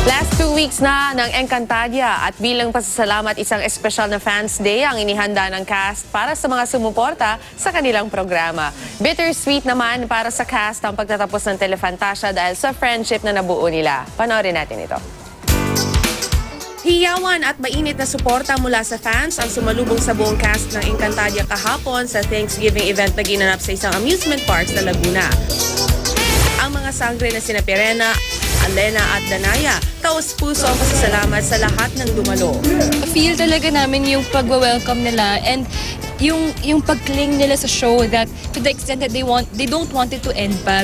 Last 2 weeks na ng Encantadia at bilang pasasalamat isang espesyal na Fans Day ang inihanda ng cast para sa mga sumuporta sa kanilang programa. Bittersweet naman para sa cast ang pagtatapos ng Telefantasia dahil sa friendship na nabuo nila. Panoorin natin ito. Hiyawan at mainit na suporta mula sa fans ang sumalubong sa buong cast ng Encantadia kahapon sa Thanksgiving event na ginanap sa isang amusement park sa Laguna. Ang mga sangre na sina Pirena, Alena at Danaya, taos-puso ang pasasalamat sa lahat ng dumalo. Feel talaga namin yung pag-welcome nila and yung pag-cling nila sa show that to the extent that they don't want it to end pa.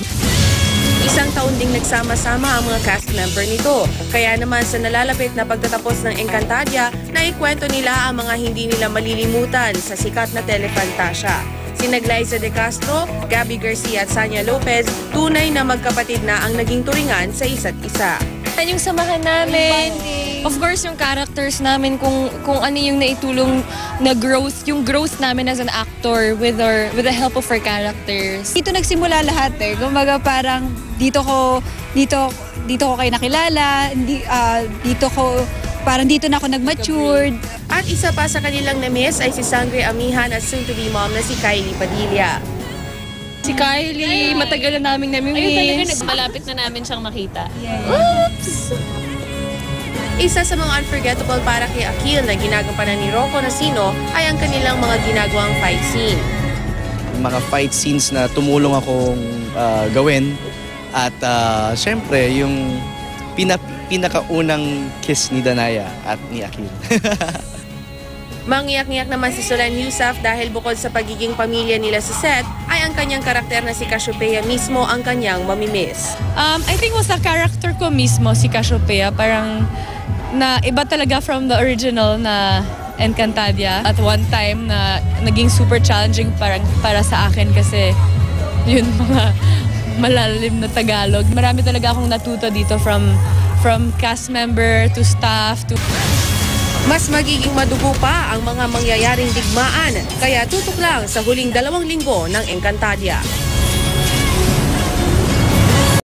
Isang taon ding nagsama-sama ang mga cast member nito. Kaya naman sa nalalapit na pagtatapos ng Encantadia, naikwento nila ang mga hindi nila malilimutan sa sikat na Telefantasia. Sina Glyza De Castro, Gabby Garcia at Sanya Lopez, tunay na magkapatid na ang naging turingan sa isa't isa. Yung samahan namin, of course yung characters namin, kung ano yung naitulong na growth, yung growth namin as an actor with the help of our characters. Dito nagsimula lahat eh. Kumbaga parang dito ko kayo nakilala, parang dito na ako nag-matured. At isa pa sa kanilang na-miss ay si Sangre Amihan at soon-to-be mom na si Kylie Padilla. Si Kylie, matagal na namin nami-miss. Malapit na namin siyang makita. Oops! Isa sa mga unforgettable para kay Akil na ginagampanan ni Rocco Nacino ay ang kanilang mga ginagawang fight scene. Mga fight scenes na tumulong akong gawin at syempre yung pinakaunang kiss ni Danaya at ni Akil. Mangiyak-ngiyak naman si Solen Yusaf dahil bukod sa pagiging pamilya nila sa set, ay ang kanyang karakter na si Cassiopeia mismo ang kanyang mamimiss. I think was the character ko mismo, si Cassiopeia. Parang na iba talaga from the original na Encantadia. At one time na naging super challenging para sa akin kasi yun mga malalim na Tagalog. Marami talaga akong natuto dito from cast member to staff to... Mas magiging madugo pa ang mga mangyayaring digmaan, kaya tutok lang sa huling 2 linggo ng Encantadia.